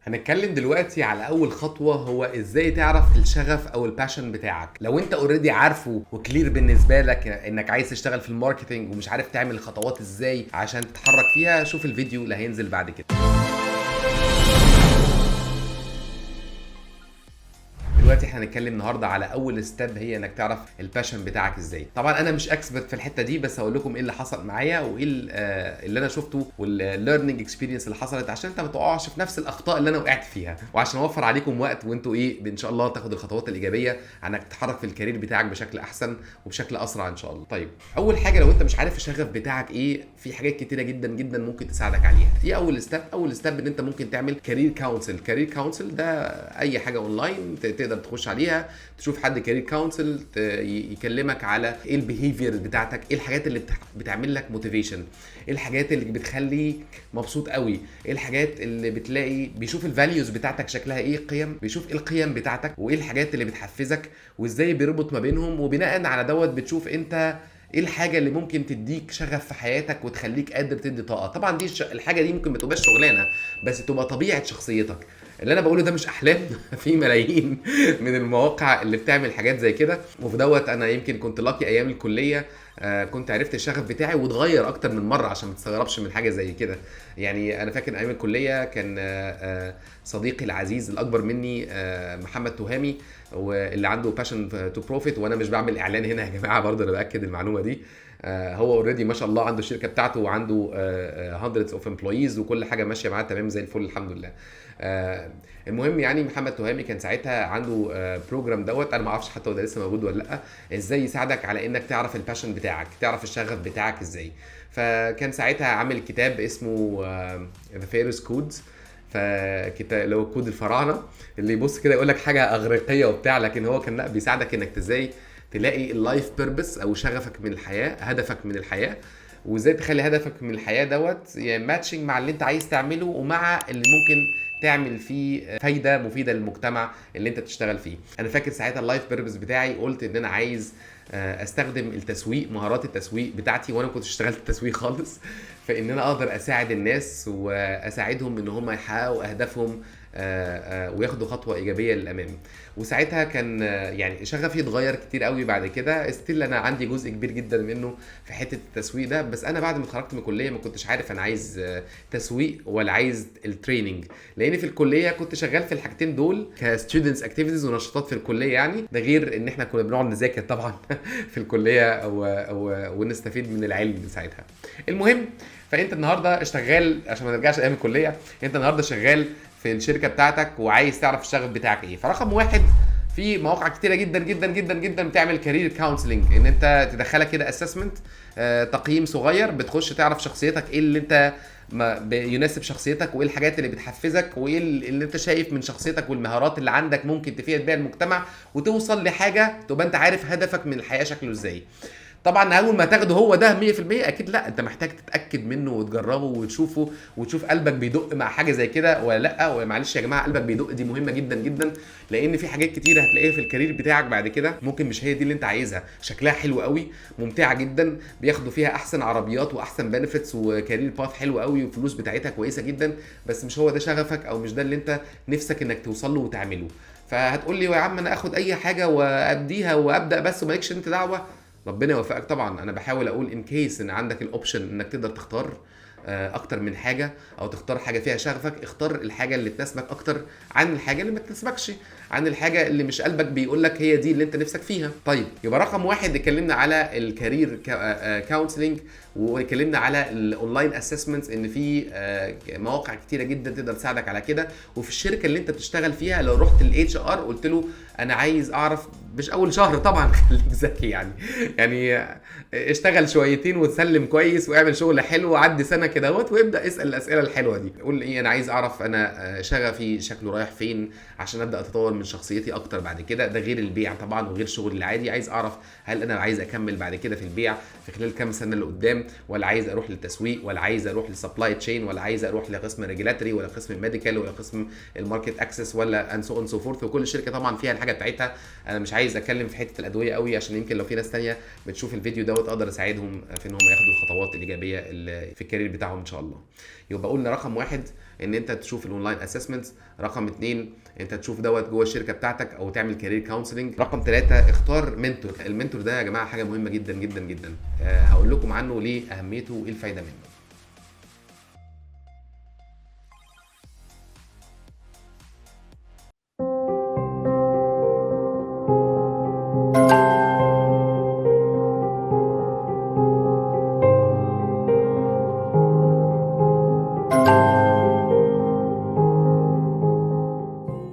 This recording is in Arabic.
هنتكلم دلوقتي على اول خطوة، هو ازاي تعرف الشغف او الباشن بتاعك. لو انت اوريدي عارفه وكلير بالنسبة لك انك عايز تشتغل في الماركتينج ومش عارف تعمل الخطوات ازاي عشان تتحرك فيها، شوف الفيديو اللي هينزل بعد كده. دلوقتي احنا هنتكلم النهارده على اول ستيب، هي انك تعرف الباشن بتاعك ازاي. طبعا انا مش اكسبرت في الحته دي، بس هقول لكم ايه اللي حصل معايا وايه اللي انا شفته والليرنينج اكسبيرينس اللي حصلت، عشان انت ما تقعش في نفس الاخطاء اللي انا وقعت فيها، وعشان اوفر عليكم وقت وانتوا ان شاء الله تاخدوا الخطوات الايجابيه انك تتحرك في الكارير بتاعك بشكل احسن وبشكل اسرع ان شاء الله. طيب، اول حاجه لو انت مش عارف الشغف بتاعك ايه، في حاجات كتيره جدا جدا ممكن تساعدك عليها. ايه اول ستيب؟ اول ستيب ان انت ممكن تعمل كارير كونسل. كارير كونسل ده اي حاجه اونلاين تقدر تخش عليها، تشوف حد كارير كونسل يكلمك على ايه البيهيفير بتاعتك، ايه الحاجات اللي بتعمل لك موتيفيشن، ايه الحاجات اللي بتخليك مبسوط قوي، ايه الحاجات اللي بتلاقي بيشوف الفاليوز بتاعتك شكلها ايه، قيم، بيشوف ايه القيم بتاعتك وايه الحاجات اللي بتحفزك وازاي بيربط ما بينهم، وبناء على دوت بتشوف انت ايه الحاجه اللي ممكن تديك شغف في حياتك وتخليك قادر تدي طاقه. طبعا دي الحاجه دي ممكن ما تبقاش شغلانه، بس تبقى طبيعه شخصيتك. اللي انا بقوله ده مش احلام في ملايين من المواقع اللي بتعمل حاجات زي كده، وفي دوت انا يمكن كنت لاقي ايام الكليه. كنت عرفت الشغف بتاعي واتغير اكتر من مره، عشان ما تستغربش من حاجه زي كده. يعني انا فاكر ايام الكليه كان صديقي العزيز الاكبر مني محمد تهامي، واللي عنده باشن تو بروفيت، وانا مش بعمل اعلان هنا يا جماعه، برضه انا باكد المعلومه دي. هو اوريدي ما شاء الله عنده الشركه بتاعته وعنده hundreds of employees وكل حاجه ماشيه معاه تمام زي الفل الحمد لله. المهم يعني محمد تهامي كان ساعتها عنده بروجرام دوت، انا ما اعرفش حتى هو ده لسه موجود ولا لا، ازاي يساعدك على انك تعرف الباشن بتاعك، تعرف الشغف بتاعك ازاي. فكان ساعتها عامل كتاب اسمه ذا فيروس كودز، فكتاب اللي هو كود الفراعنه، اللي يبص كده يقول لك حاجه اغريقيه وبتاع، لكن هو كان لا بيساعدك انك ازاي تلاقي اللايف بيربس او شغفك من الحياه، هدفك من الحياه، وازاي تخلي هدفك من الحياه دوت يعني ماتشنج مع اللي انت عايز تعمله ومع اللي ممكن تعمل فيه فايده مفيده للمجتمع اللي انت بتشتغل فيه. انا فاكر ساعتها اللايف بيربس بتاعي قلت ان انا عايز استخدم التسويق، مهارات التسويق بتاعتي، وانا كنت اشتغلت التسويق خالص، فان انا اقدر اساعد الناس واساعدهم ان هم يحققوا اهدافهم وياخدوا خطوه ايجابيه للامام. وساعتها كان يعني شغفي اتغير كتير قوي بعد كده. ستيل انا عندي جزء كبير جدا منه في حته التسويق ده، بس انا بعد ما اتخرجت من الكليه ما كنتش عارف انا عايز تسويق ولا عايز التريننج، لان في الكليه كنت شغال في الحاجتين دول كستودنتس اكتيفيتيز ونشاطات في الكليه يعني، ده غير ان احنا كنا بنقعد نذاكر طبعا في الكليه ونستفيد من العلم ساعتها. المهم، فانت النهارده شغال، عشان ما نرجعش ايام الكليه، انت النهارده شغال في الشركه بتاعتك وعايز تعرف الشغف بتاعك ايه. فرقم واحد، في مواقع كتيره جدا جدا جدا جدا بتعمل كارير كونسلنج، ان انت تدخلك كده اسسمنت، تقييم صغير، بتخش تعرف شخصيتك ايه اللي انت يناسب شخصيتك، وايه الحاجات اللي بتحفزك، وايه اللي انت شايف من شخصيتك والمهارات اللي عندك ممكن تفيد بيها المجتمع، وتوصل لحاجه تبقى انت عارف هدفك من الحياه شكله ازاي. طبعا اول ما تاخده هو ده 100%، اكيد لا، انت محتاج تتاكد منه وتجربه وتشوفه وتشوف قلبك بيدق مع حاجه زي كده ولا لا. ومعلش يا جماعه، قلبك بيدق دي مهمه جدا جدا، لان في حاجات كتيره هتلاقيها في الكارير بتاعك بعد كده ممكن مش هي دي اللي انت عايزها، شكلها حلو قوي، ممتعه جدا، بياخدوا فيها احسن عربيات واحسن بنفيتس وكارير باث حلو قوي والفلوس بتاعتها كويسه جدا، بس مش هو ده شغفك او مش ده اللي انت نفسك انك توصل له وتعمله. فهتقول لي يا عم انا اخد اي حاجه واديها وابدا بس ومالكش انت دعوه. ربنا يوفقك. طبعا انا بحاول اقول ان كيس ان عندك الاوبشن انك تقدر تختار اكتر من حاجه، او تختار حاجه فيها شغفك، اختار الحاجه اللي تناسبك اكتر عن الحاجه اللي ما تناسبكش، عن الحاجه اللي مش قلبك بيقول لك هي دي اللي انت نفسك فيها. طيب، يبقى رقم واحد اتكلمنا على الكارير كونسلنج، واتكلمنا على الاونلاين اسسمنتس، ان في مواقع كتيره جدا تقدر تساعدك على كده. وفي الشركه اللي انت بتشتغل فيها لو رحت للاتش ار قلت له انا عايز اعرف، مش اول شهر طبعا خليك ذكي يعني اشتغل شويتين وتسلم كويس واعمل شغل حلو وعدي سنه كده اهوت، وابدا اسال الاسئله الحلوه دي. قول ايه، انا عايز اعرف انا شغفي شكله رايح فين عشان ابدا اتطور من شخصيتي اكتر بعد كده، ده غير البيع طبعا وغير شغل العادي. عايز اعرف هل انا عايز اكمل بعد كده في البيع في خلال كام سنه اللي قدام، ولا عايز اروح للتسويق، ولا عايز اروح للسبلاي تشين، ولا عايز اروح لقسم ريجولاتوري، ولا قسم الميديكال، ولا قسم الماركت اكسس، ولا ان سو اون سو فورث. وكل شركه طبعا فيها الحاجه بتاعتها. انا مش عايز عايز اتكلم في حته الادويه قوي، عشان يمكن لو في ناس تانية بتشوف الفيديو دوت اقدر اساعدهم في ان هم ياخدوا الخطوات الايجابيه اللي في الكارير بتاعهم ان شاء الله. يبقى قلنا رقم 1 ان انت تشوف الاونلاين اسسمنت، رقم 2 انت تشوف دوت جوه الشركه بتاعتك او تعمل كارير كونسلنج، رقم 3 اختار منتور. المنتور ده يا جماعه حاجه مهمه جدا جدا جدا، هقول لكم عنه ليه اهميته وايه الفايده منه.